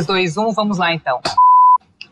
3, 2, 1, vamos lá então.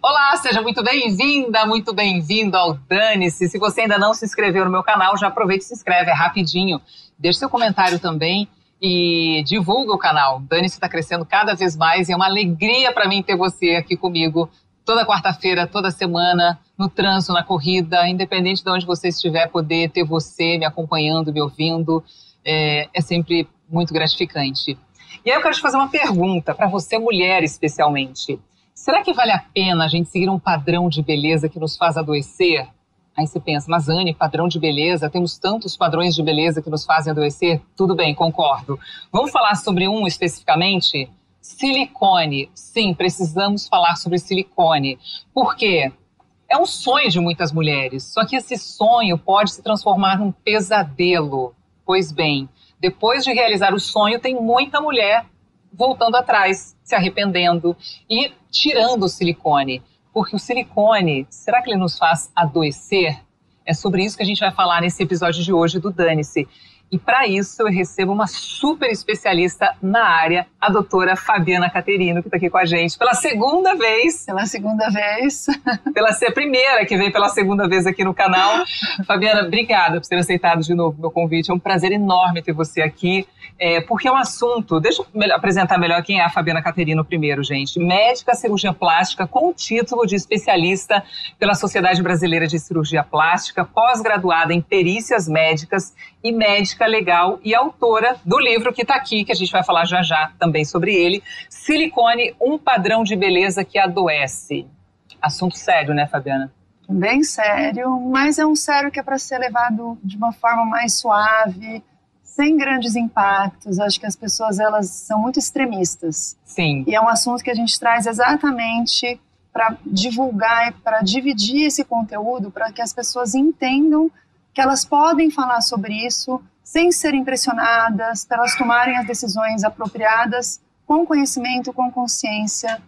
Olá, seja muito bem-vinda, muito bem-vindo ao Dane-se. Se você ainda não se inscreveu no meu canal, já aproveita e se inscreve, é rapidinho. Deixe seu comentário também e divulga o canal. Dane-se está crescendo cada vez mais e é uma alegria para mim ter você aqui comigo toda quarta-feira, toda semana, no trânsito, na corrida, independente de onde você estiver, poder ter você me acompanhando, me ouvindo, é sempre muito gratificante. E aí eu quero te fazer uma pergunta, para você mulher especialmente. Será que vale a pena a gente seguir um padrão de beleza que nos faz adoecer? Aí você pensa, mas Anne, padrão de beleza, temos tantos padrões de beleza que nos fazem adoecer? Tudo bem, concordo. Vamos falar sobre um especificamente? Silicone. Sim, precisamos falar sobre silicone. Por quê? É um sonho de muitas mulheres, só que esse sonho pode se transformar num pesadelo. Pois bem, depois de realizar o sonho, tem muita mulher voltando atrás, se arrependendo e tirando o silicone. Porque o silicone, será que ele nos faz adoecer? É sobre isso que a gente vai falar nesse episódio de hoje do Dane-se. E para isso eu recebo uma super especialista na área, a doutora Fabiana Caterino, que está aqui com a gente pela segunda vez. Pela segunda vez. Pela ser a primeira que veio pela segunda vez aqui no canal. Fabiana, obrigada por ter aceitado de novo o meu convite. É um prazer enorme ter você aqui, porque é um assunto... Deixa eu apresentar melhor quem é a Fabiana Caterino primeiro, gente. Médica cirurgia plástica com o título de especialista pela Sociedade Brasileira de Cirurgia Plástica, pós-graduada em perícias médicas e médica legal e autora do livro que está aqui, que a gente vai falar já já também sobre ele, Silicone, um padrão de beleza que adoece. Assunto sério, né, Fabiana? Bem sério, mas é um sério que é para ser levado de uma forma mais suave, sem grandes impactos. Acho que as pessoas, elas são muito extremistas. Sim. E é um assunto que a gente traz exatamente para divulgar e para dividir esse conteúdo, para que as pessoas entendam que elas podem falar sobre isso sem serem pressionadas, para elas tomarem as decisões apropriadas, com conhecimento, com consciência.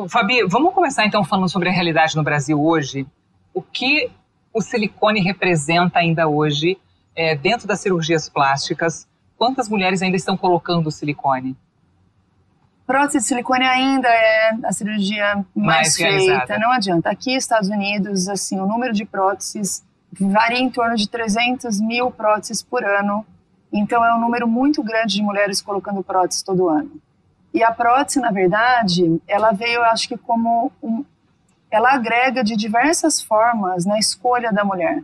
Fabi, vamos começar então falando sobre a realidade no Brasil hoje. O que o silicone representa ainda hoje dentro das cirurgias plásticas? Quantas mulheres ainda estão colocando o silicone? Prótese de silicone ainda é a cirurgia mais feita, não adianta. Aqui nos Estados Unidos, assim, o número de próteses varia em torno de 300 mil próteses por ano. Então é um número muito grande de mulheres colocando prótese todo ano. E a prótese, na verdade, ela veio, eu acho que como ela agrega de diversas formas na escolha da mulher.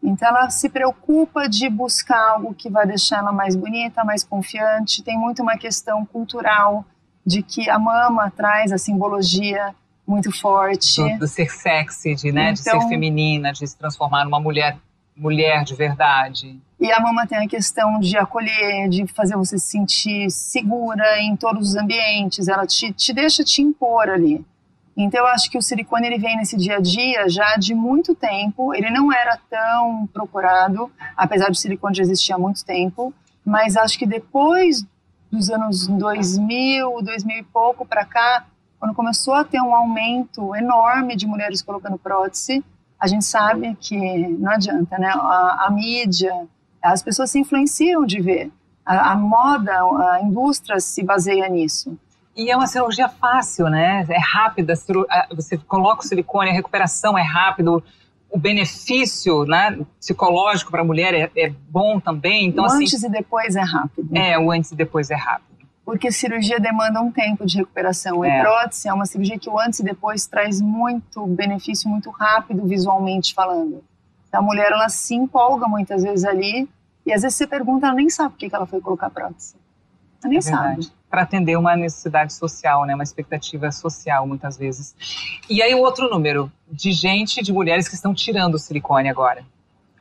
Então ela se preocupa de buscar algo que vai deixar ela mais bonita, mais confiante. Tem muito uma questão cultural de que a mama traz a simbologia muito forte. Do ser sexy, de ser feminina, de se transformar numa mulher de verdade. E a mama tem a questão de acolher, de fazer você se sentir segura em todos os ambientes, ela te deixa te impor ali. Então eu acho que o silicone ele vem nesse dia a dia já de muito tempo, ele não era tão procurado, apesar do silicone já existir há muito tempo, mas acho que depois dos anos 2000 e pouco para cá, quando começou a ter um aumento enorme de mulheres colocando prótese, a gente sabe que não adianta, né? A mídia, as pessoas se influenciam de ver. A moda, a indústria se baseia nisso. E é uma cirurgia fácil, né? É rápida, você coloca o silicone, a recuperação é rápida, o benefício, né, psicológico para a mulher é bom também. Então, o antes e depois é rápido. O antes e depois é rápido. Porque cirurgia demanda um tempo de recuperação. E prótese é uma cirurgia que o antes e depois traz muito benefício, muito rápido visualmente falando. Então, a mulher, ela se empolga muitas vezes ali, e às vezes você pergunta, ela nem sabe por que ela foi colocar prótese. Ela nem sabe. Para atender uma necessidade social, né, uma expectativa social, muitas vezes. E aí o outro número, de mulheres que estão tirando o silicone agora.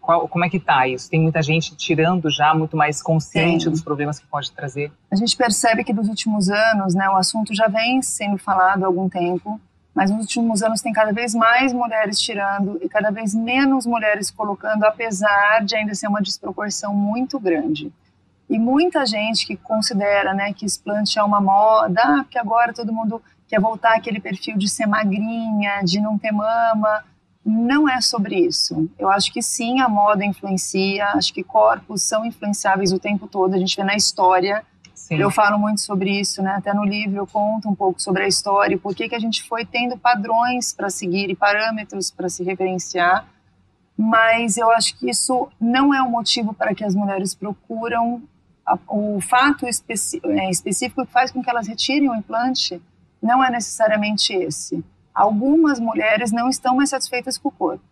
Como é que tá isso? Tem muita gente tirando já, muito mais consciente dos problemas que pode trazer? A gente percebe que nos últimos anos, né, o assunto já vem sendo falado há algum tempo, mas nos últimos anos tem cada vez mais mulheres tirando e cada vez menos mulheres colocando, apesar de ainda ser uma desproporção muito grande. E muita gente que considera, né, que explante é uma moda, que agora todo mundo quer voltar àquele perfil de ser magrinha, de não ter mama. Não é sobre isso. Eu acho que sim, a moda influencia, acho que corpos são influenciáveis o tempo todo, a gente vê na história Sim. Eu falo muito sobre isso, né? Até no livro eu conto um pouco sobre a história e por que a gente foi tendo padrões para seguir e parâmetros para se referenciar, mas eu acho que isso não é um motivo para que as mulheres procuram o fato específico que faz com que elas retirem o implante não é necessariamente esse. Algumas mulheres não estão mais satisfeitas com o corpo.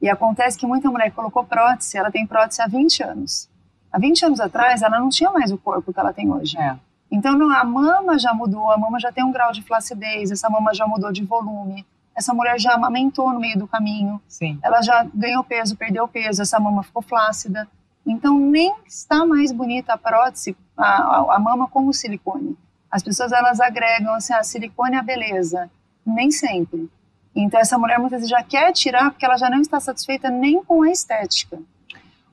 E acontece que muita mulher que colocou prótese, ela tem prótese há 20 anos. Há 20 anos atrás, ela não tinha mais o corpo que ela tem hoje. Então, a mama já mudou, a mama já tem um grau de flacidez, essa mama já mudou de volume, essa mulher já amamentou no meio do caminho, Sim. Ela já ganhou peso, perdeu peso, essa mama ficou flácida. Então, nem está mais bonita a prótese, a mama com o silicone. As pessoas, elas agregam assim, silicone é a beleza. Nem sempre. Então, essa mulher muitas vezes já quer tirar porque ela já não está satisfeita nem com a estética.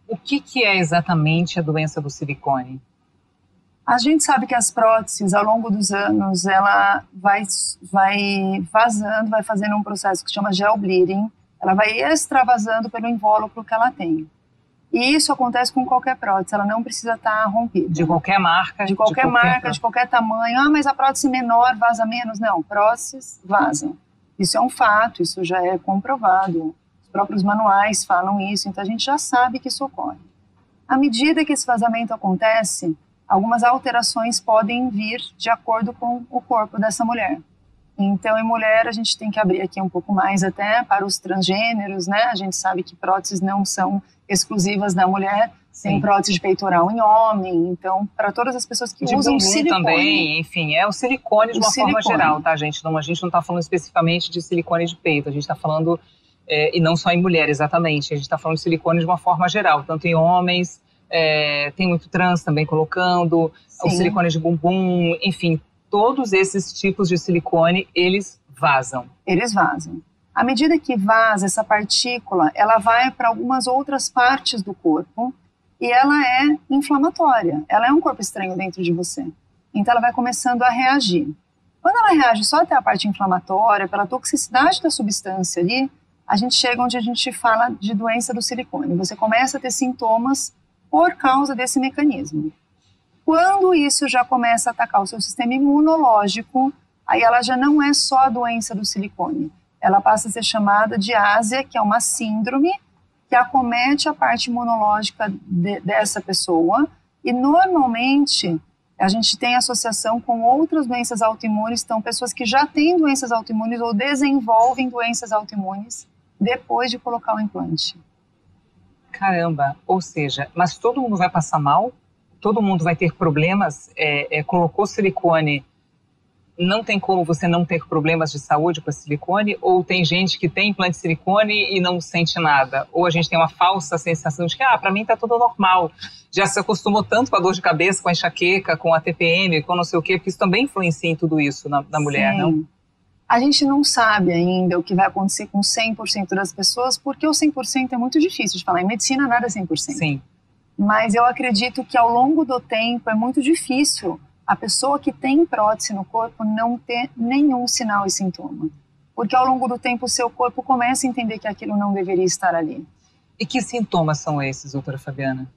O que é exatamente a doença do silicone? A gente sabe que as próteses, ao longo dos anos, ela vai vazando, vai fazendo um processo que se chama gel bleeding, ela vai extravasando pelo invólucro que ela tem. E isso acontece com qualquer prótese, ela não precisa estar rompida. De qualquer marca? De qualquer marca, de qualquer tamanho. Mas a prótese menor vaza menos. Não, próteses vazam. Isso é um fato, isso já é comprovado. Os próprios manuais falam isso, então a gente já sabe que isso ocorre. À medida que esse vazamento acontece, algumas alterações podem vir de acordo com o corpo dessa mulher. Então, em mulher, a gente tem que abrir aqui um pouco mais até para os transgêneros, né? A gente sabe que próteses não são exclusivas da mulher. Sim. Tem prótese de peitoral em homem, então, para todas as pessoas que usam silicone. Também, enfim, é o silicone de uma forma geral, tá, gente? A gente não está falando especificamente de silicone de peito, a gente está falando, e não só em mulher, exatamente, a gente está falando de silicone de uma forma geral, tanto em homens, tem muito trans também colocando, Sim. O silicone de bumbum, enfim, todos esses tipos de silicone, eles vazam. Eles vazam. À medida que vaza essa partícula, ela vai para algumas outras partes do corpo e ela é inflamatória. Ela é um corpo estranho dentro de você. Então ela vai começando a reagir. Quando ela reage só até a parte inflamatória, pela toxicidade da substância ali, a gente chega onde a gente fala de doença do silicone. Você começa a ter sintomas por causa desse mecanismo. Quando isso já começa a atacar o seu sistema imunológico, aí ela já não é só a doença do silicone. Ela passa a ser chamada de ásia, que é uma síndrome que acomete a parte imunológica dessa pessoa. E normalmente a gente tem associação com outras doenças autoimunes, então pessoas que já têm doenças autoimunes ou desenvolvem doenças autoimunes depois de colocar o implante. Caramba, ou seja, mas todo mundo vai passar mal? Todo mundo vai ter problemas? Colocou silicone, não tem como você não ter problemas de saúde com silicone? Ou tem gente que tem implante de silicone e não sente nada? Ou a gente tem uma falsa sensação de que, para mim tá tudo normal. Já se acostumou tanto com a dor de cabeça, com a enxaqueca, com a TPM, com não sei o quê, porque isso também influencia em tudo isso na mulher, não? A gente não sabe ainda o que vai acontecer com 100% das pessoas, porque o 100% é muito difícil de falar. Em medicina, nada é 100%. Sim. Mas eu acredito que ao longo do tempo é muito difícil a pessoa que tem prótese no corpo não ter nenhum sinal e sintoma. Porque ao longo do tempo o seu corpo começa a entender que aquilo não deveria estar ali. E que sintomas são esses, doutora Fabiana?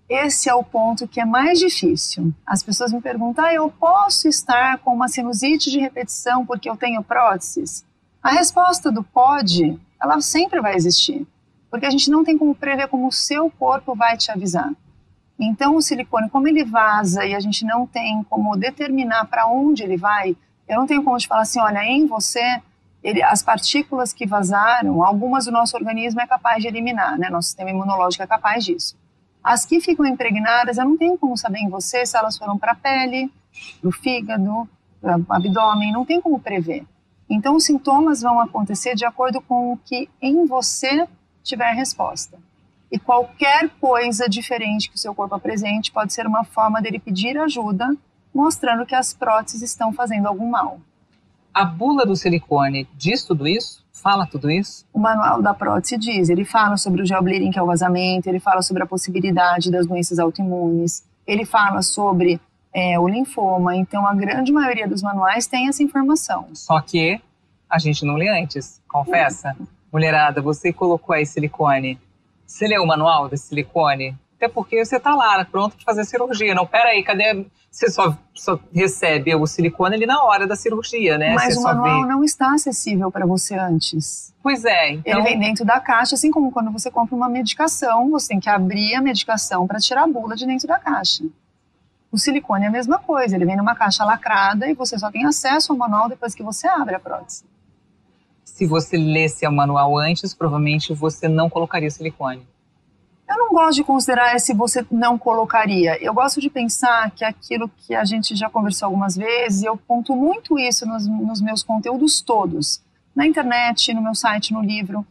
Esse é o ponto que é mais difícil. As pessoas me perguntam, eu posso estar com uma sinusite de repetição porque eu tenho próteses? A resposta do pode, ela sempre vai existir. Porque a gente não tem como prever como o seu corpo vai te avisar. Então, o silicone, como ele vaza e a gente não tem como determinar para onde ele vai, eu não tenho como te falar assim, olha, em você, as partículas que vazaram, algumas o nosso organismo é capaz de eliminar, né? Nosso sistema imunológico é capaz disso. As que ficam impregnadas, eu não tenho como saber em você se elas foram para a pele, para o fígado, para o abdômen, não tem como prever. Então, os sintomas vão acontecer de acordo com o que em você tiver resposta. E qualquer coisa diferente que o seu corpo apresente pode ser uma forma dele pedir ajuda, mostrando que as próteses estão fazendo algum mal. A bula do silicone diz tudo isso? Fala tudo isso? O manual da prótese diz, ele fala sobre o gel bleeding, que é o vazamento, ele fala sobre a possibilidade das doenças autoimunes, ele fala sobre o linfoma, então a grande maioria dos manuais tem essa informação. Só que a gente não lê antes, confessa? Mulherada, você colocou aí silicone, você leu o manual desse silicone? Até porque você está lá, pronto para fazer a cirurgia. Não, peraí, cadê? Você só recebe o silicone ali na hora da cirurgia, né? Mas você o só manual vê. não está acessível para você antes. Pois é, então... Ele vem dentro da caixa, assim como quando você compra uma medicação, você tem que abrir a medicação para tirar a bula de dentro da caixa. O silicone é a mesma coisa, ele vem numa caixa lacrada e você só tem acesso ao manual depois que você abre a prótese. Se você lesse o manual antes, provavelmente você não colocaria silicone. Eu não gosto de considerar se você não colocaria. Eu gosto de pensar que aquilo que a gente já conversou algumas vezes, e eu ponto muito isso nos meus conteúdos todos, na internet, no meu site, no livro.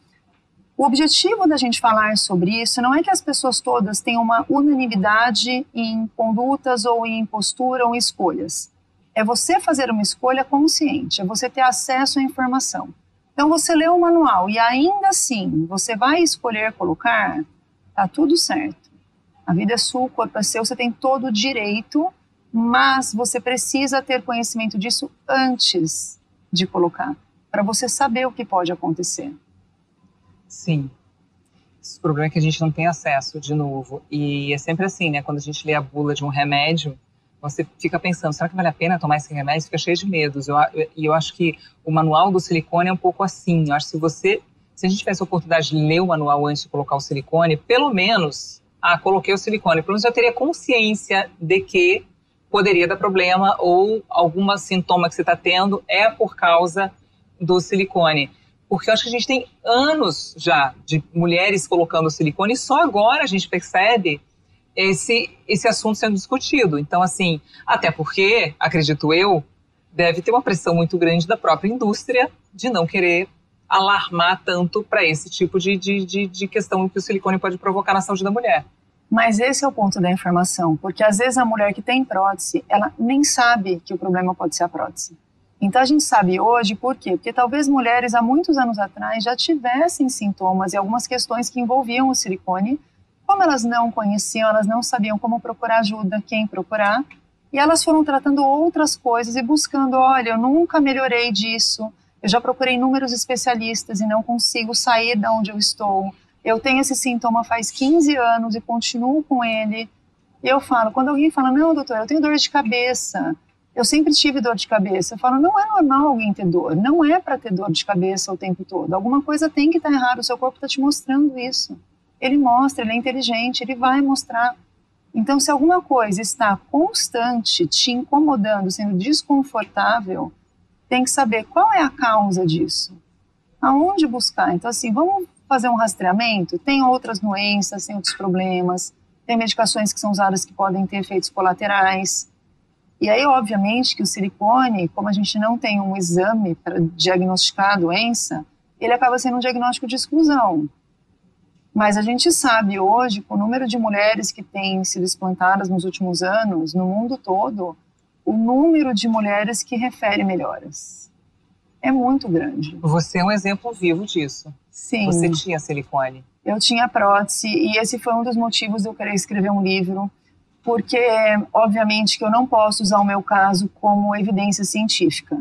O objetivo da gente falar sobre isso não é que as pessoas todas tenham uma unanimidade em condutas ou em postura ou em escolhas. É você fazer uma escolha consciente, é você ter acesso à informação. Então você lê o manual e ainda assim você vai escolher colocar, tá tudo certo. A vida é sua, o corpo é seu, você tem todo o direito, mas você precisa ter conhecimento disso antes de colocar, para você saber o que pode acontecer. Sim. O problema é que a gente não tem acesso, de novo. E é sempre assim, né? Quando a gente lê a bula de um remédio, você fica pensando, será que vale a pena tomar esse remédio? Fica cheio de medos. E eu acho que o manual do silicone é um pouco assim. Eu acho que se a gente tivesse a oportunidade de ler o manual antes de colocar o silicone, pelo menos, coloquei o silicone, pelo menos eu teria consciência de que poderia dar problema ou algum sintoma que você está tendo é por causa do silicone. Porque eu acho que a gente tem anos já de mulheres colocando silicone e só agora a gente percebe esse assunto sendo discutido. Então, assim, até porque, acredito eu, deve ter uma pressão muito grande da própria indústria de não querer alarmar tanto para esse tipo de questão que o silicone pode provocar na saúde da mulher. Mas esse é o ponto da informação, porque às vezes a mulher que tem prótese, ela nem sabe que o problema pode ser a prótese. Então a gente sabe hoje por quê? Porque talvez mulheres há muitos anos atrás já tivessem sintomas e algumas questões que envolviam o silicone, como elas não conheciam, elas não sabiam como procurar ajuda, quem procurar, e elas foram tratando outras coisas e buscando, olha, eu nunca melhorei disso, eu já procurei inúmeros especialistas e não consigo sair de onde eu estou, eu tenho esse sintoma faz 15 anos e continuo com ele. E eu falo, quando alguém fala, não, doutor, eu tenho dor de cabeça, eu sempre tive dor de cabeça. Eu falo, não é normal alguém ter dor. Não é para ter dor de cabeça o tempo todo. Alguma coisa tem que estar errada. O seu corpo está te mostrando isso. Ele mostra, ele é inteligente, ele vai mostrar. Então, se alguma coisa está constante, te incomodando, sendo desconfortável, tem que saber qual é a causa disso. Aonde buscar? Então, assim, vamos fazer um rastreamento. Tem outras doenças, tem outros problemas. Tem medicações que são usadas que podem ter efeitos colaterais. E aí, obviamente, que o silicone, como a gente não tem um exame para diagnosticar a doença, ele acaba sendo um diagnóstico de exclusão. Mas a gente sabe hoje, com o número de mulheres que têm sido implantadas nos últimos anos, no mundo todo, o número de mulheres que refere melhoras é muito grande. Você é um exemplo vivo disso. Sim. Você tinha silicone. Eu tinha prótese e esse foi um dos motivos de eu querer escrever um livro, porque, obviamente, que eu não posso usar o meu caso como evidência científica.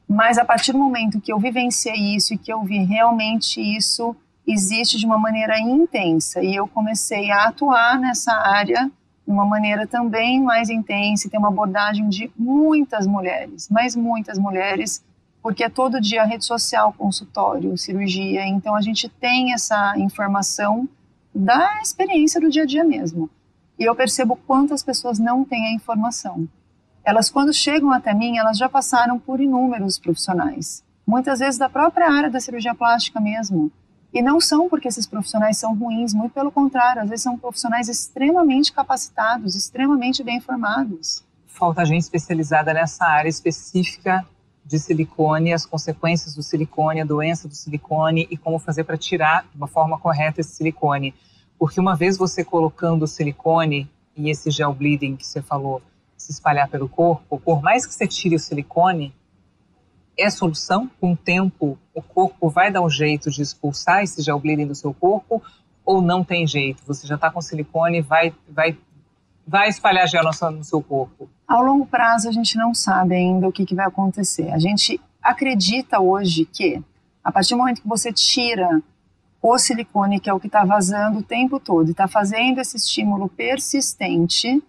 Mas, a partir do momento que eu vivenciei isso e que eu vi realmente isso existe de uma maneira intensa, e eu comecei a atuar nessa área de uma maneira também mais intensa, e ter uma abordagem de muitas mulheres, mas muitas mulheres, porque é todo dia rede social, consultório, cirurgia, então a gente tem essa informação da experiência do dia a dia mesmo. E eu percebo quantas pessoas não têm a informação. Elas, quando chegam até mim, elas já passaram por inúmeros profissionais. Muitas vezes da própria área da cirurgia plástica mesmo. E não são porque esses profissionais são ruins, muito pelo contrário. Às vezes são profissionais extremamente capacitados, extremamente bem formados. Falta gente especializada nessa área específica de silicone, as consequências do silicone, a doença do silicone e como fazer para tirar de uma forma correta esse silicone. Porque uma vez você colocando o silicone e esse gel bleeding que você falou se espalhar pelo corpo, por mais que você tire o silicone, é solução? Com o tempo, o corpo vai dar um jeito de expulsar esse gel bleeding do seu corpo ou não tem jeito? Você já está com silicone e vai espalhar gel no seu corpo? Ao longo prazo, a gente não sabe ainda o que vai acontecer. A gente acredita hoje que, a partir do momento que você tira o silicone, que é o que está vazando o tempo todo, e está fazendo esse estímulo persistente,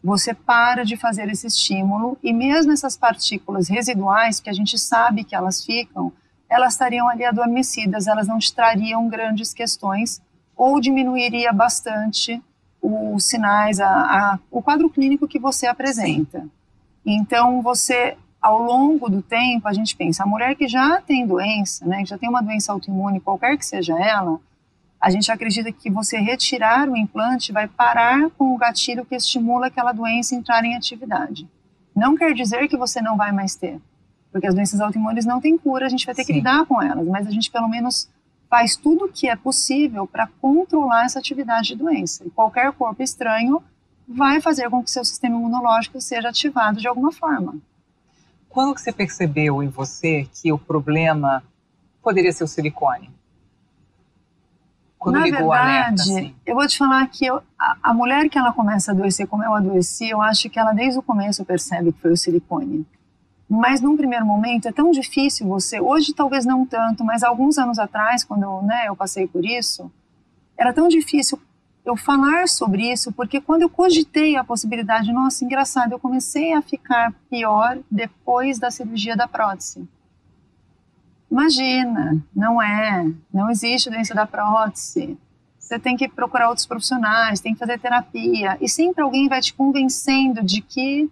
você para de fazer esse estímulo, e mesmo essas partículas residuais, que a gente sabe que elas ficam, elas estariam ali adormecidas, elas não te trariam grandes questões, ou diminuiria bastante os sinais, o quadro clínico que você apresenta. Então, você, ao longo do tempo, a gente pensa, a mulher que já tem doença, né, que já tem uma doença autoimune, qualquer que seja ela, a gente acredita que você retirar o implante vai parar com o gatilho que estimula aquela doença entrar em atividade. Não quer dizer que você não vai mais ter, porque as doenças autoimunes não têm cura, a gente vai ter que lidar com elas, mas a gente pelo menos faz tudo o que é possível para controlar essa atividade de doença. E qualquer corpo estranho vai fazer com que seu sistema imunológico seja ativado de alguma forma. Quando que você percebeu em você que o problema poderia ser o silicone? Quando Na ligou o verdade, alerta, assim? eu vou te falar que a mulher que ela começa a adoecer, como eu adoeci, eu acho que ela desde o começo percebe que foi o silicone. Mas num primeiro momento é tão difícil você, hoje talvez não tanto, mas alguns anos atrás, quando eu passei por isso, era tão difícil eu falar sobre isso, porque quando eu cogitei a possibilidade, nossa, engraçado, eu comecei a ficar pior depois da cirurgia da prótese. Imagina, não existe doença da prótese, você tem que procurar outros profissionais, tem que fazer terapia, e sempre alguém vai te convencendo de que,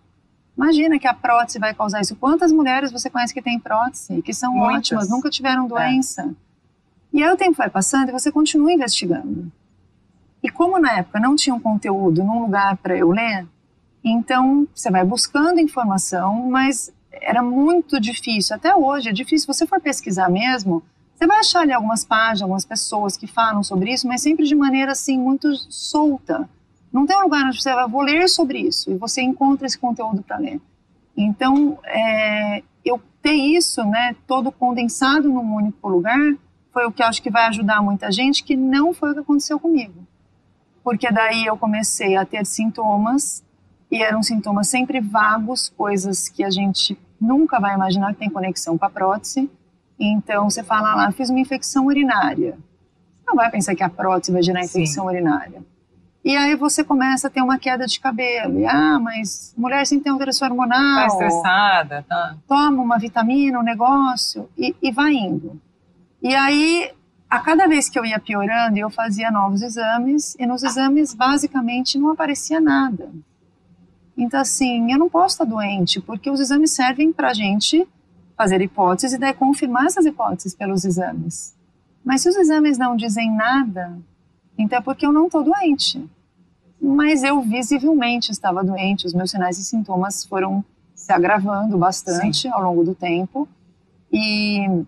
imagina que a prótese vai causar isso. Quantas mulheres você conhece que têm prótese, que são Muitas. ótimas, nunca tiveram doença? E aí o tempo vai passando e você continua investigando. E como na época não tinha um conteúdo num lugar para eu ler, então você vai buscando informação, mas era muito difícil. Até hoje é difícil. Se você for pesquisar mesmo, você vai achar ali algumas páginas, algumas pessoas que falam sobre isso, mas sempre de maneira assim muito solta. Não tem um lugar onde você vai, vou ler sobre isso, e você encontra esse conteúdo para ler. Então, eu ter isso, né, todo condensado num único lugar, foi o que eu acho que vai ajudar muita gente, que não foi o que aconteceu comigo. Porque daí eu comecei a ter sintomas, e eram sintomas sempre vagos, coisas que a gente nunca vai imaginar que tem conexão com a prótese. Então, você fala lá, fiz uma infecção urinária. Você não vai pensar que a prótese vai gerar infecção urinária. E aí você começa a ter uma queda de cabelo. E, mas mulher sempre tem alteração hormonal. Tá estressada, tá? Toma uma vitamina, um negócio, e vai indo. E aí, a cada vez que eu ia piorando, eu fazia novos exames, e nos exames, basicamente, não aparecia nada. Então, assim, eu não posso estar doente, porque os exames servem pra gente fazer hipóteses e daí confirmar essas hipóteses pelos exames. Mas se os exames não dizem nada, então é porque eu não estou doente. Mas eu visivelmente estava doente, os meus sinais e sintomas foram se agravando bastante ao longo do tempo. E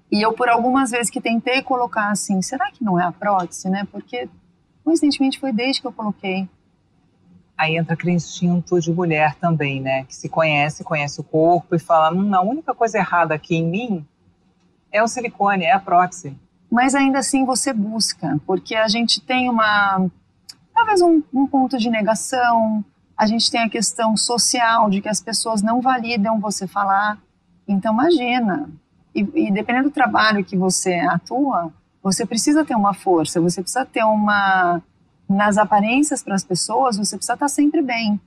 eu, por algumas vezes que tentei colocar assim, será que não é a prótese, né? Porque, coincidentemente, foi desde que eu coloquei. Aí entra aquele instinto de mulher também, né? Que se conhece o corpo e fala, a única coisa errada aqui em mim é o silicone, é a prótese. Mas ainda assim você busca, porque a gente tem talvez um ponto de negação, a gente tem a questão social de que as pessoas não validam você falar. Então imagina, e dependendo do trabalho que você atua, você precisa ter uma força, você precisa ter nas aparências para as pessoas, você precisa estar sempre bem.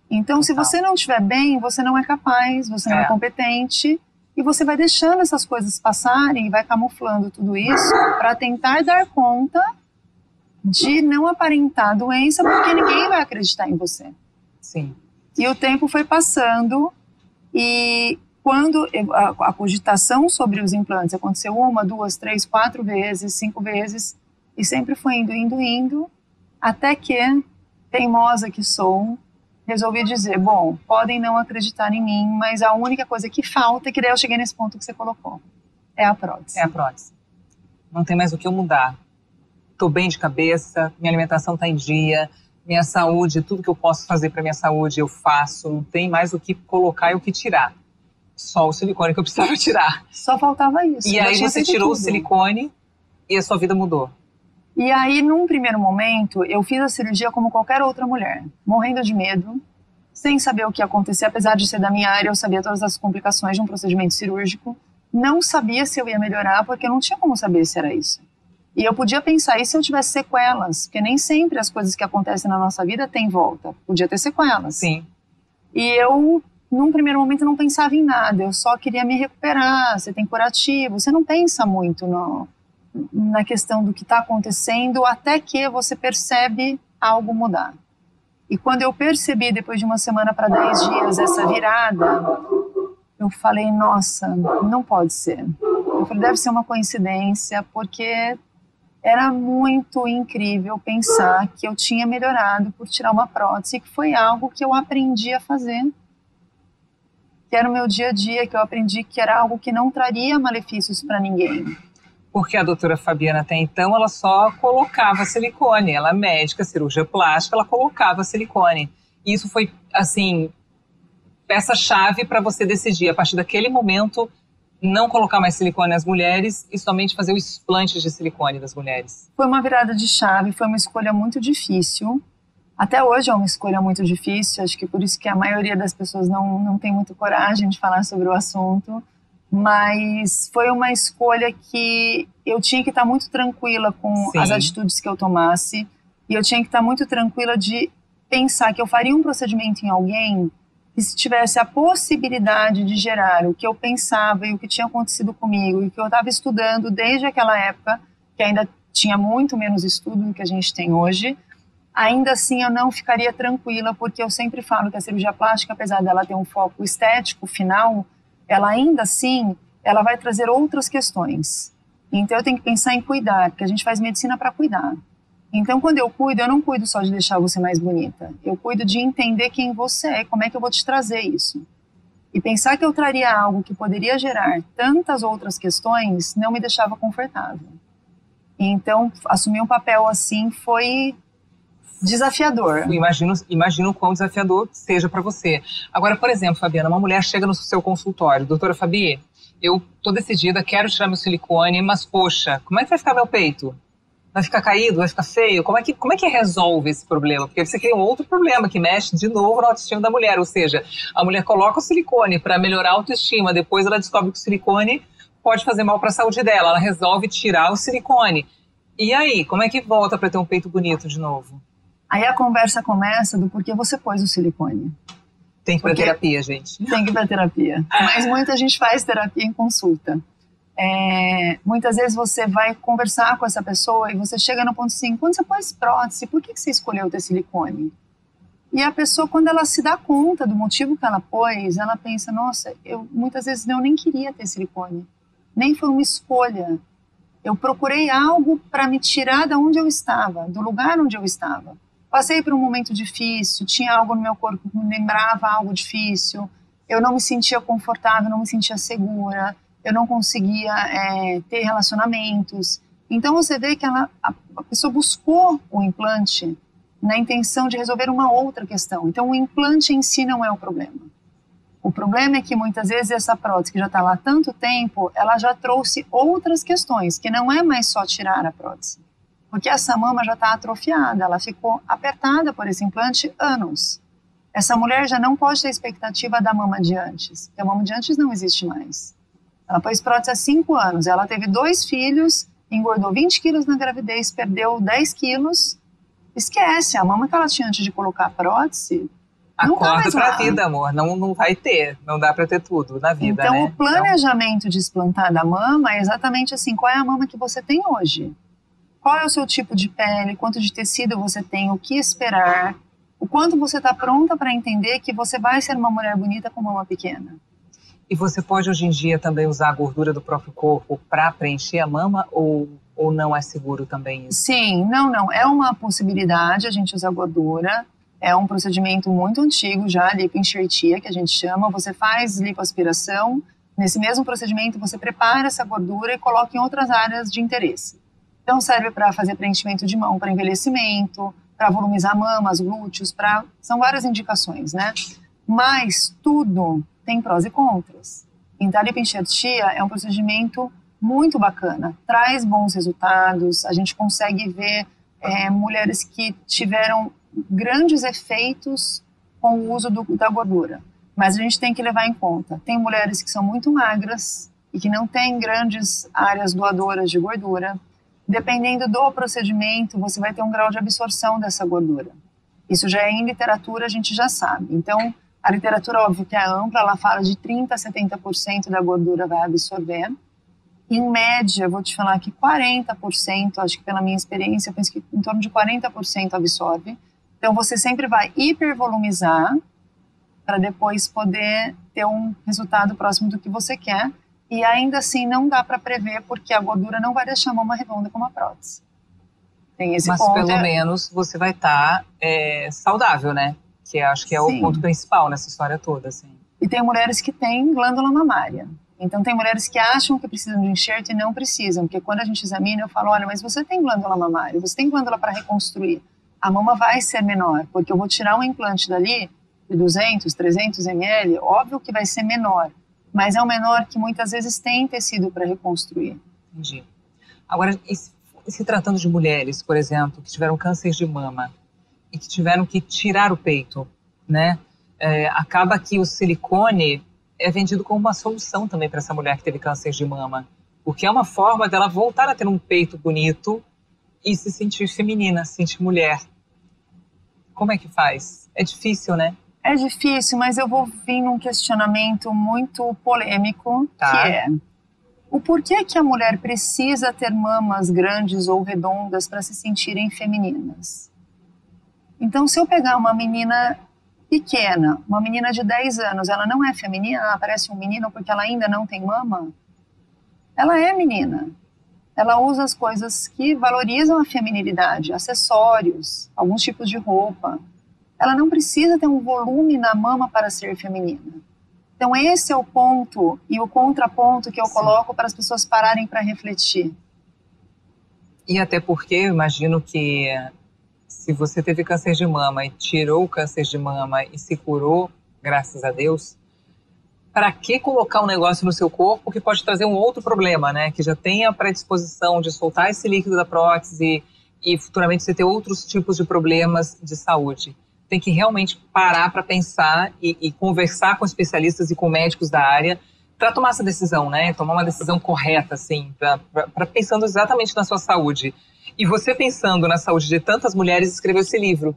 Então, se você não estiver bem, você não é capaz, você não é competente, e você vai deixando essas coisas passarem e vai camuflando tudo isso para tentar dar conta de não aparentar a doença, porque ninguém vai acreditar em você. Sim. E o tempo foi passando, e quando a cogitação sobre os implantes aconteceu 1, 2, 3, 4 vezes, 5 vezes, e sempre foi indo, até que, teimosa que sou, resolvi dizer, bom, podem não acreditar em mim, mas a única coisa que falta, que daí eu cheguei nesse ponto que você colocou, é a prótese. É a prótese. Não tem mais o que eu mudar. Estou bem de cabeça, minha alimentação está em dia, minha saúde, tudo que eu posso fazer para minha saúde eu faço, não tem mais o que colocar e o que tirar. Só o silicone que eu precisava tirar. Só faltava isso. E aí você tirou o silicone e a sua vida mudou. E aí, num primeiro momento, eu fiz a cirurgia como qualquer outra mulher, morrendo de medo, sem saber o que ia acontecer, apesar de ser da minha área, eu sabia todas as complicações de um procedimento cirúrgico, não sabia se eu ia melhorar, porque eu não tinha como saber se era isso. E eu podia pensar, e se eu tivesse sequelas? Porque nem sempre as coisas que acontecem na nossa vida têm volta. Podia ter sequelas. Sim. E eu, num primeiro momento, não pensava em nada. Eu só queria me recuperar. Você tem curativo. Você não pensa muito na questão do que está acontecendo até que você percebe algo mudar. E quando eu percebi, depois de uma semana para 10 dias, essa virada, eu falei, nossa, não pode ser. Eu falei, deve ser uma coincidência, porque era muito incrível pensar que eu tinha melhorado por tirar uma prótese, que foi algo que eu aprendi a fazer, que era o meu dia a dia, que eu aprendi que era algo que não traria malefícios para ninguém. Porque a doutora Fabiana, até então, ela só colocava silicone. Ela é médica, cirurgia plástica, ela colocava silicone. E isso foi, assim, peça-chave para você decidir, a partir daquele momento, não colocar mais silicone nas mulheres e somente fazer os implantes de silicone das mulheres. Foi uma virada de chave, foi uma escolha muito difícil. Até hoje é uma escolha muito difícil, acho que por isso que a maioria das pessoas não tem muita coragem de falar sobre o assunto. Mas foi uma escolha que eu tinha que estar muito tranquila com as atitudes que eu tomasse. E eu tinha que estar muito tranquila de pensar que eu faria um procedimento em alguém que, se tivesse a possibilidade de gerar o que eu pensava e o que tinha acontecido comigo e o que eu estava estudando desde aquela época, que ainda tinha muito menos estudo do que a gente tem hoje, ainda assim eu não ficaria tranquila, porque eu sempre falo que a cirurgia plástica, apesar dela ter um foco estético final, ela ainda assim, ela vai trazer outras questões. Então eu tenho que pensar em cuidar, porque a gente faz medicina para cuidar. Então quando eu não cuido só de deixar você mais bonita, eu cuido de entender quem você é, como é que eu vou te trazer isso. E pensar que eu traria algo que poderia gerar tantas outras questões, não me deixava confortável. Então assumir um papel assim foi desafiador. Imagino o quão desafiador seja para você. Agora, por exemplo, Fabiana, uma mulher chega no seu consultório, doutora Fabi, eu tô decidida, quero tirar meu silicone, mas poxa, como é que vai ficar meu peito? Vai ficar caído? Vai ficar feio? Como é que resolve esse problema? Porque você cria um outro problema que mexe de novo na autoestima da mulher, ou seja, a mulher coloca o silicone para melhorar a autoestima, depois ela descobre que o silicone pode fazer mal para a saúde dela, ela resolve tirar o silicone. E aí, como é que volta para ter um peito bonito de novo? Aí a conversa começa do porquê você pôs o silicone. Tem que ir para terapia, gente. Tem que ir para terapia. Mas muita gente faz terapia em consulta. Muitas vezes você vai conversar com essa pessoa e você chega no ponto assim, quando você pôs prótese, por que você escolheu ter silicone? E a pessoa, quando ela se dá conta do motivo que ela pôs, ela pensa, nossa, muitas vezes eu nem queria ter silicone. Nem foi uma escolha. Eu procurei algo para me tirar de onde eu estava, do lugar onde eu estava. Passei por um momento difícil, tinha algo no meu corpo que me lembrava algo difícil, eu não me sentia confortável, não me sentia segura, eu não conseguia ter relacionamentos. Então você vê que a pessoa buscou o implante na intenção de resolver uma outra questão. Então o implante em si não é o problema. O problema é que muitas vezes essa prótese que já está lá há tanto tempo, ela já trouxe outras questões, que não é mais só tirar a prótese. Porque essa mama já está atrofiada, ela ficou apertada por esse implante anos. Essa mulher já não pode ter expectativa da mama de antes, porque a mama de antes não existe mais. Ela pôs prótese há 5 anos, ela teve 2 filhos, engordou 20 quilos na gravidez, perdeu 10 quilos. Esquece, a mama que ela tinha antes de colocar a prótese, acorda pra vida, amor, não vai ter, não dá pra ter tudo na vida, então, né? O planejamento de explantar da mama é exatamente assim, qual é a mama que você tem hoje? Qual é o seu tipo de pele, quanto de tecido você tem, o que esperar, o quanto você está pronta para entender que você vai ser uma mulher bonita com mama pequena. E você pode hoje em dia também usar a gordura do próprio corpo para preencher a mama ou não é seguro também isso? Sim, não, é uma possibilidade a gente usar gordura, é um procedimento muito antigo já, lipoenxertia que a gente chama, você faz lipoaspiração, nesse mesmo procedimento você prepara essa gordura e coloca em outras áreas de interesse. Então serve para fazer preenchimento de mão, para envelhecimento, para volumizar mamas, glúteos, são várias indicações, né? Mas tudo tem prós e contras. Então a lipoenxertia é um procedimento muito bacana, traz bons resultados, a gente consegue ver mulheres que tiveram grandes efeitos com o uso da gordura. Mas a gente tem que levar em conta, tem mulheres que são muito magras e que não têm grandes áreas doadoras de gordura, dependendo do procedimento, você vai ter um grau de absorção dessa gordura. Isso já é em literatura, a gente já sabe. Então, a literatura, óbvio que é ampla, ela fala de 30% a 70% da gordura vai absorver. Em média, vou te falar que 40%, acho que pela minha experiência, eu penso que em torno de 40% absorve. Então, você sempre vai hipervolumizar para depois poder ter um resultado próximo do que você quer. E ainda assim, não dá para prever, porque a gordura não vai deixar a mama redonda como a prótese. Tem esse ponto. Mas pelo menos você vai estar saudável, né? Que acho que é o ponto principal nessa história toda, assim. E tem mulheres que têm glândula mamária. Então, tem mulheres que acham que precisam de enxerto e não precisam. Porque quando a gente examina, eu falo, olha, mas você tem glândula mamária, você tem glândula para reconstruir. A mama vai ser menor, porque eu vou tirar um implante dali de 200, 300 ml, óbvio que vai ser menor. Mas é um menor que muitas vezes tem tecido para reconstruir. Entendi. Agora, se tratando de mulheres, por exemplo, que tiveram câncer de mama e que tiveram que tirar o peito, né? Acaba que o silicone é vendido como uma solução também para essa mulher que teve câncer de mama, porque é uma forma dela voltar a ter um peito bonito e se sentir feminina, se sentir mulher. Como é que faz? É difícil, né? É difícil, mas eu vou vir num questionamento muito polêmico, que é o porquê que a mulher precisa ter mamas grandes ou redondas para se sentirem femininas. Então, se eu pegar uma menina pequena, uma menina de 10 anos, ela não é feminina, ela parece um menino porque ela ainda não tem mama? Ela é menina. Ela usa as coisas que valorizam a feminilidade, acessórios, alguns tipos de roupa. Ela não precisa ter um volume na mama para ser feminina. Então esse é o ponto e o contraponto que eu coloco para as pessoas pararem para refletir. E até porque eu imagino que se você teve câncer de mama e tirou o câncer de mama e se curou, graças a Deus, para que colocar um negócio no seu corpo que pode trazer um outro problema, né? Que já tem a predisposição de soltar esse líquido da prótese e futuramente você ter outros tipos de problemas de saúde. Tem que realmente parar para pensar e conversar com especialistas e com médicos da área para tomar essa decisão, né? Tomar uma decisão correta, assim, para pensando exatamente na sua saúde. E você pensando na saúde de tantas mulheres, escreveu esse livro.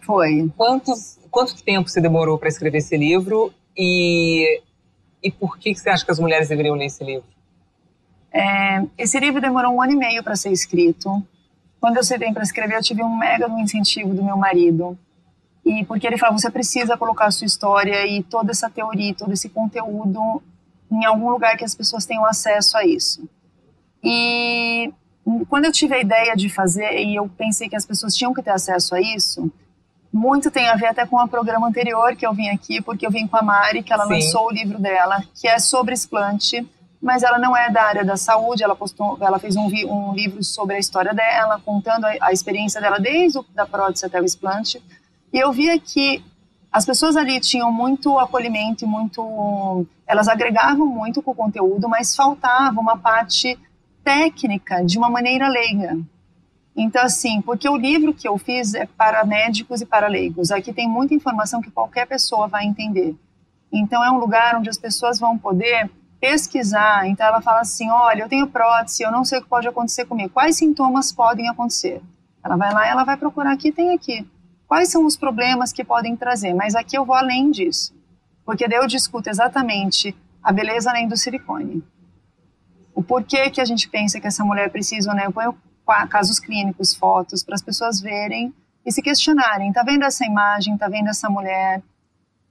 Foi. Quanto tempo você demorou para escrever esse livro e por que você acha que as mulheres deveriam ler esse livro? Esse livro demorou 1 ano e meio para ser escrito. Quando eu sentei para escrever, eu tive um mega incentivo do meu marido. E porque ele falou, você precisa colocar a sua história e toda essa teoria, todo esse conteúdo em algum lugar que as pessoas tenham acesso a isso. E quando eu tive a ideia de fazer, e eu pensei que as pessoas tinham que ter acesso a isso, muito tem a ver até com o programa anterior que eu vim aqui, porque eu vim com a Mari, que ela lançou o livro dela, que é sobre explante, mas ela não é da área da saúde, ela fez um livro sobre a história dela, contando a experiência dela desde da prótese até o explante. E eu via que as pessoas ali tinham muito acolhimento e elas agregavam muito com o conteúdo, mas faltava uma parte técnica de uma maneira leiga. Então, assim, porque o livro que eu fiz é para médicos e para leigos. Aqui tem muita informação que qualquer pessoa vai entender. Então, é um lugar onde as pessoas vão poder pesquisar. Então, ela fala assim, olha, eu tenho prótese, eu não sei o que pode acontecer comigo. Quais sintomas podem acontecer? Ela vai lá e ela vai procurar aqui, tem aqui. Quais são os problemas que podem trazer? Mas aqui eu vou além disso. Porque daí eu discuto exatamente a beleza além do silicone. O porquê que a gente pensa que essa mulher precisa, né? Eu ponho casos clínicos, fotos, para as pessoas verem e se questionarem. Tá vendo essa imagem? Tá vendo essa mulher?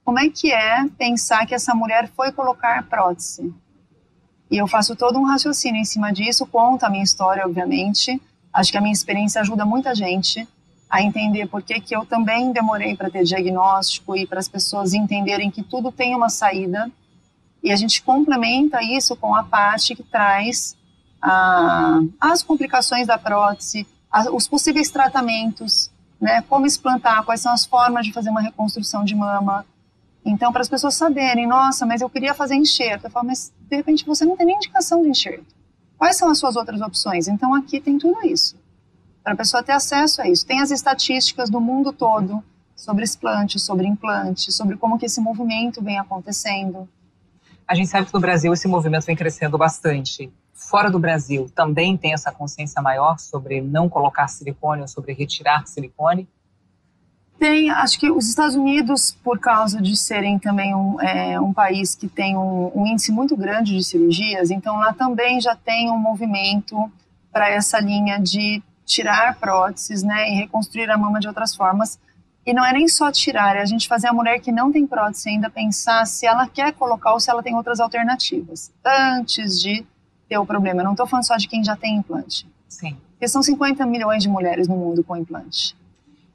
Como é que é pensar que essa mulher foi colocar prótese? E eu faço todo um raciocínio em cima disso, conto a minha história, obviamente. Acho que a minha experiência ajuda muita gente a entender por que eu também demorei para ter diagnóstico e para as pessoas entenderem que tudo tem uma saída. E a gente complementa isso com a parte que traz as complicações da prótese, os possíveis tratamentos, né, como explantar, quais são as formas de fazer uma reconstrução de mama. Então, para as pessoas saberem, nossa, mas eu queria fazer enxerto. Eu falo, mas de repente você não tem nem indicação de enxerto. Quais são as suas outras opções? Então, aqui tem tudo isso, para a pessoa ter acesso a isso. Tem as estatísticas do mundo todo sobre explante, sobre implante, sobre como que esse movimento vem acontecendo. A gente sabe que no Brasil esse movimento vem crescendo bastante. fora do Brasil, também tem essa consciência maior sobre não colocar silicone ou sobre retirar silicone? Tem, acho que os Estados Unidos, por causa de serem também um país que tem um índice muito grande de cirurgias, então lá também já tem um movimento para essa linha de tirar próteses, né, e reconstruir a mama de outras formas. E não é nem só tirar, é a gente fazer a mulher que não tem prótese ainda pensar se ela quer colocar ou se ela tem outras alternativas, antes de ter o problema. Eu não estou falando só de quem já tem implante. Sim. Porque são 50 milhões de mulheres no mundo com implante.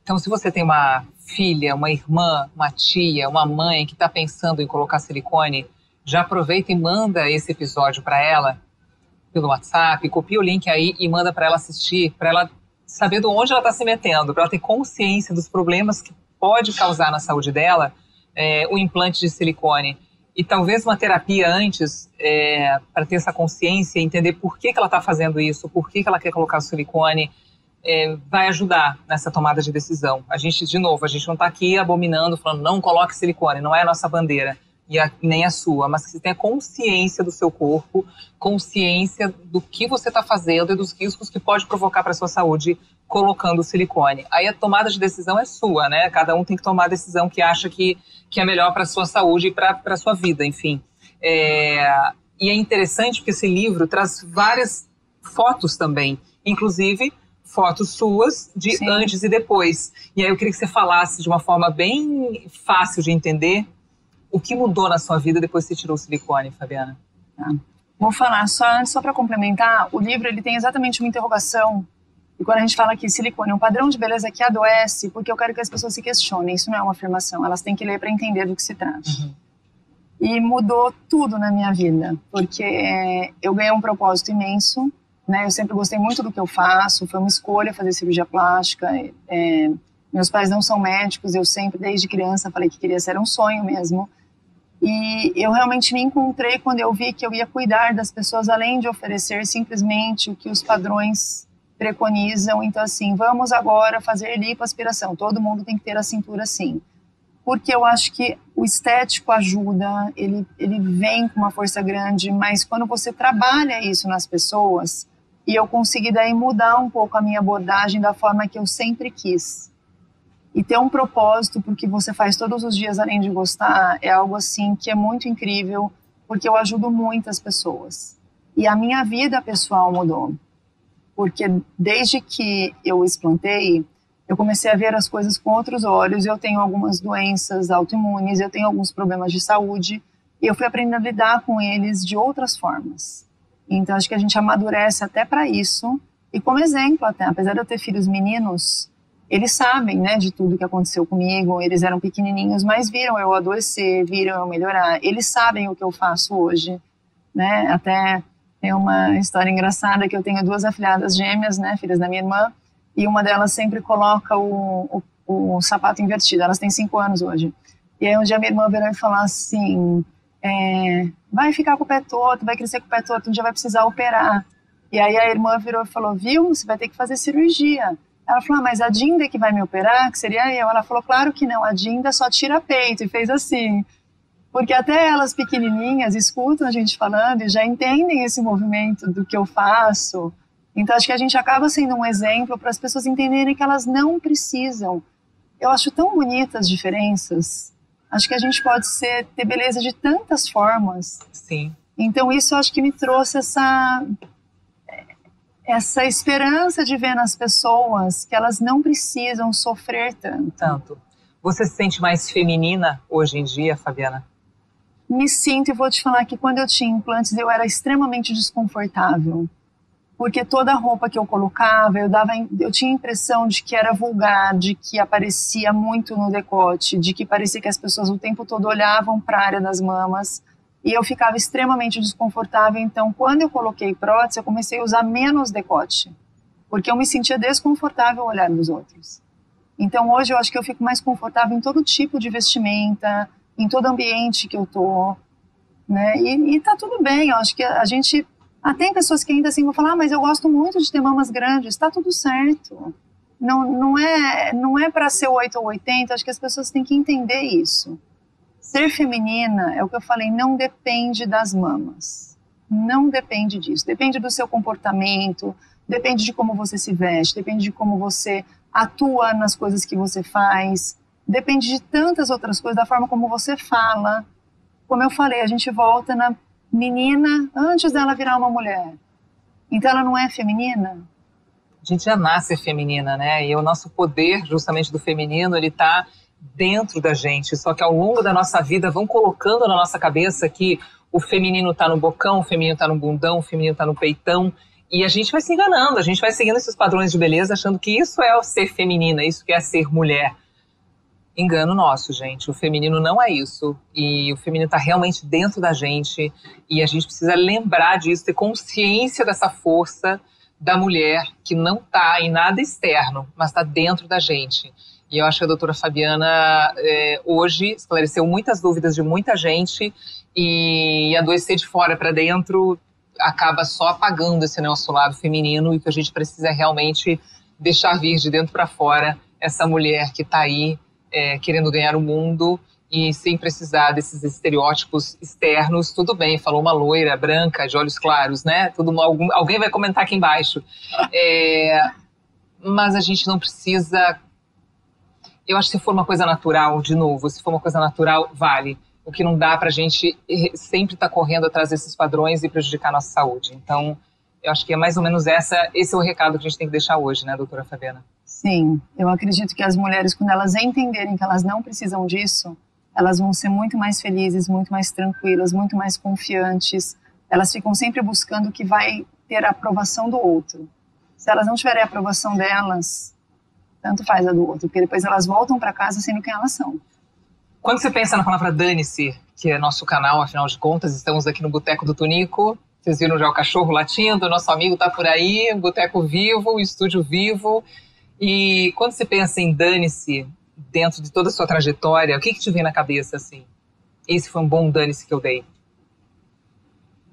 Então, se você tem uma filha, uma irmã, uma tia, uma mãe que está pensando em colocar silicone, já aproveita e manda esse episódio para ela pelo WhatsApp, copia o link aí e manda para ela assistir, para ela saber de onde ela está se metendo, para ela ter consciência dos problemas que pode causar na saúde dela o implante de silicone. E talvez uma terapia antes, para ter essa consciência e entender por que ela está fazendo isso, por que ela quer colocar o silicone, vai ajudar nessa tomada de decisão. A gente, de novo, a gente não está aqui abominando, falando não coloque silicone, não é a nossa bandeira, nem a sua, mas que você tenha consciência do seu corpo, consciência do que você está fazendo e dos riscos que pode provocar para a sua saúde colocando o silicone. Aí a tomada de decisão é sua, né? Cada um tem que tomar a decisão que acha que é melhor para a sua saúde e para a sua vida, enfim. E é interessante porque esse livro traz várias fotos também, inclusive fotos suas de Sim. antes e depois. E aí eu queria que você falasse de uma forma bem fácil de entender o que mudou na sua vida depois que você tirou o silicone, Fabiana. Vou falar só para complementar, o livro ele tem exatamente uma interrogação. E quando a gente fala que silicone é um padrão de beleza que adoece, porque eu quero que as pessoas se questionem, isso não é uma afirmação, elas têm que ler para entender do que se trata. Uhum. E mudou tudo na minha vida, porque eu ganhei um propósito imenso, né? Eu sempre gostei muito do que eu faço, foi uma escolha fazer cirurgia plástica. Meus pais não são médicos, eu sempre, desde criança, falei que queria ser um sonho mesmo. E eu realmente me encontrei quando eu vi que eu ia cuidar das pessoas, além de oferecer simplesmente o que os padrões preconizam. Então, assim, vamos agora fazer lipoaspiração, todo mundo tem que ter a cintura assim. Porque eu acho que o estético ajuda, ele vem com uma força grande, mas quando você trabalha isso nas pessoas, e eu consegui daí mudar um pouco a minha abordagem da forma que eu sempre quis. E ter um propósito porque você faz todos os dias além de gostar, é algo assim que é muito incrível, porque eu ajudo muitas pessoas. E a minha vida pessoal mudou. Porque desde que eu explantei, eu comecei a ver as coisas com outros olhos, eu tenho algumas doenças autoimunes, eu tenho alguns problemas de saúde, e eu fui aprendendo a lidar com eles de outras formas. Então, acho que a gente amadurece até para isso, e como exemplo até, apesar de eu ter filhos meninos, eles sabem, né, de tudo que aconteceu comigo, eles eram pequenininhos, mas viram eu adoecer, viram eu melhorar, eles sabem o que eu faço hoje, né, até tem uma história engraçada que eu tenho 2 afilhadas gêmeas, né, filhas da minha irmã, e uma delas sempre coloca o sapato invertido, elas têm 5 anos hoje. E aí um dia minha irmã virou e falou assim, vai ficar com o pé torto, vai crescer com o pé torto, um dia vai precisar operar. E aí a irmã virou e falou, viu, você vai ter que fazer cirurgia. Ela falou, mas a Dinda que vai me operar, que seria eu. Ela falou, claro que não, a Dinda só tira peito, e fez assim. Porque até elas pequenininhas escutam a gente falando e já entendem esse movimento do que eu faço. Então, acho que a gente acaba sendo um exemplo para as pessoas entenderem que elas não precisam. Eu acho tão bonitas as diferenças. Acho que a gente pode ter beleza de tantas formas. Sim. Então, isso acho que me trouxe essa esperança de ver nas pessoas que elas não precisam sofrer tanto. Você se sente mais feminina hoje em dia, Fabiana? Me sinto, e vou te falar que quando eu tinha implantes eu era extremamente desconfortável. Porque toda a roupa que eu colocava, eu tinha a impressão de que era vulgar, de que aparecia muito no decote, de que parecia que as pessoas o tempo todo olhavam para a área das mamas, e eu ficava extremamente desconfortável. Então, quando eu coloquei prótese, eu comecei a usar menos decote, porque eu me sentia desconfortável ao olhar dos outros. Então, hoje eu acho que eu fico mais confortável em todo tipo de vestimenta, em todo ambiente que eu tô, né? E tá tudo bem, eu acho que a gente... tem pessoas que ainda assim vão falar, mas eu gosto muito de ter mamas grandes, tá tudo certo. Não é para ser 8 ou 80, acho que as pessoas têm que entender isso. Ser feminina, é o que eu falei, não depende das mamas. Não depende disso. Depende do seu comportamento, depende de como você se veste, depende de como você atua nas coisas que você faz, depende de tantas outras coisas, da forma como você fala. Como eu falei, a gente volta na menina antes dela virar uma mulher. Então ela não é feminina? A gente já nasce feminina, né? E o nosso poder, justamente do feminino, ele tá dentro da gente. Só que ao longo da nossa vida vão colocando na nossa cabeça que o feminino tá no bocão, o feminino tá no bundão, o feminino tá no peitão. E a gente vai se enganando, a gente vai seguindo esses padrões de beleza, achando que isso é o ser feminina, isso que é ser mulher. Engano nosso, gente. O feminino não é isso. E o feminino está realmente dentro da gente. E a gente precisa lembrar disso, ter consciência dessa força da mulher que não está em nada externo, mas está dentro da gente. E eu acho que a doutora Fabiana hoje esclareceu muitas dúvidas de muita gente e adoecer de fora para dentro acaba só apagando esse nosso lado feminino e que a gente precisa realmente deixar vir de dentro para fora essa mulher que está aí querendo ganhar o mundo e sem precisar desses estereótipos externos. Tudo bem, falou uma loira, branca, de olhos claros, né? Alguém vai comentar aqui embaixo. Mas a gente não precisa... Eu acho que se for uma coisa natural, de novo, se for uma coisa natural, vale. O que não dá pra gente sempre estar correndo atrás desses padrões e prejudicar a nossa saúde. Então, eu acho que é mais ou menos esse é o recado que a gente tem que deixar hoje, né, doutora Fabiana? Sim, eu acredito que as mulheres, quando elas entenderem que elas não precisam disso, elas vão ser muito mais felizes, muito mais tranquilas, muito mais confiantes. Elas ficam sempre buscando o que vai ter a aprovação do outro. Se elas não tiverem a aprovação delas, tanto faz a do outro, porque depois elas voltam para casa sendo quem elas são. Quando você pensa na palavra dane-se, que é nosso canal, afinal de contas, estamos aqui no Boteco do Tonico, vocês viram já o cachorro latindo, nosso amigo tá por aí, boteco vivo, estúdio vivo. E quando você pensa em dane-se, dentro de toda a sua trajetória, o que te vem na cabeça, assim? Esse foi um bom dane-se que eu dei.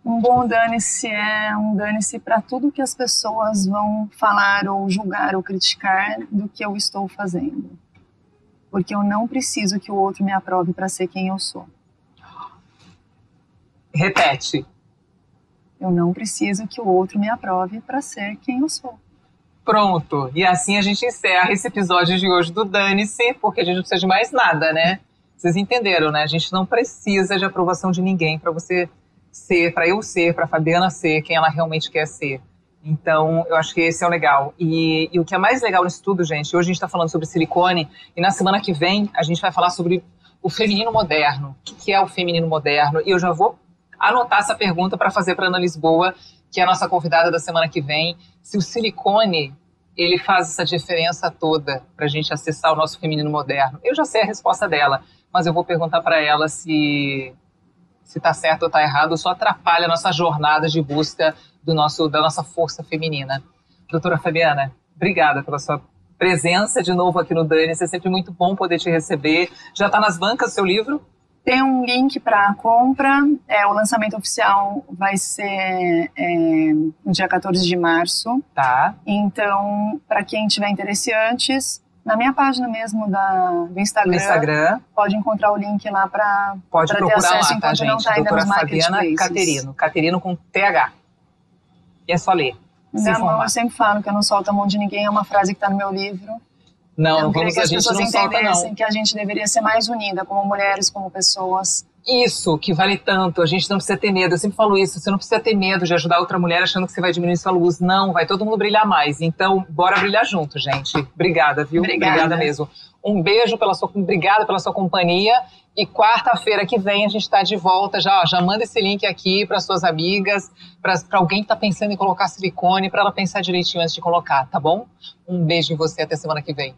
Um bom dane-se é um dane-se para tudo que as pessoas vão falar ou julgar ou criticar do que eu estou fazendo. Porque eu não preciso que o outro me aprove para ser quem eu sou. Repete. Eu não preciso que o outro me aprove para ser quem eu sou. Pronto. E assim a gente encerra esse episódio de hoje do Dane-se, porque a gente não precisa de mais nada, né? Vocês entenderam, né? A gente não precisa de aprovação de ninguém para você ser, para eu ser, para Fabiana ser quem ela realmente quer ser. Então, eu acho que esse é o legal. E o que é mais legal nisso tudo, gente, hoje a gente está falando sobre silicone e na semana que vem a gente vai falar sobre o feminino moderno. O que é o feminino moderno? E eu já vou anotar essa pergunta para fazer para Ana Lisboa, que é a nossa convidada da semana que vem, se o silicone ele faz essa diferença toda para a gente acessar o nosso feminino moderno. Eu já sei a resposta dela, mas eu vou perguntar para ela se está certo ou está errado, ou só atrapalha a nossa jornada de busca da nossa força feminina. Doutora Fabiana, obrigada pela sua presença de novo aqui no Dane-se, é sempre muito bom poder te receber. Já está nas bancas o seu livro? Tem um link para compra, o lançamento oficial vai ser no dia 14 de março. Tá. Então, para quem tiver interesse antes, na minha página mesmo do Instagram, pode encontrar o link lá para ter acesso lá, tá, gente? Não tá ainda doutora nos Fabiana Caterino com TH. E é só ler. Minha mão, eu sempre falo que eu não solto a mão de ninguém, é uma frase que está no meu livro. Não, vamos, a gente não solta, não. Que a gente deveria ser mais unida, como mulheres, como pessoas. Isso, que vale tanto, a gente não precisa ter medo, eu sempre falo isso, você não precisa ter medo de ajudar outra mulher achando que você vai diminuir sua luz, não, vai todo mundo brilhar mais, então bora brilhar junto, gente. Obrigada, viu? Obrigada mesmo. Um beijo, obrigada pela sua companhia, e quarta-feira que vem a gente está de volta, já manda esse link aqui para suas amigas, para alguém que está pensando em colocar silicone, para ela pensar direitinho antes de colocar, tá bom? Um beijo em você, até semana que vem.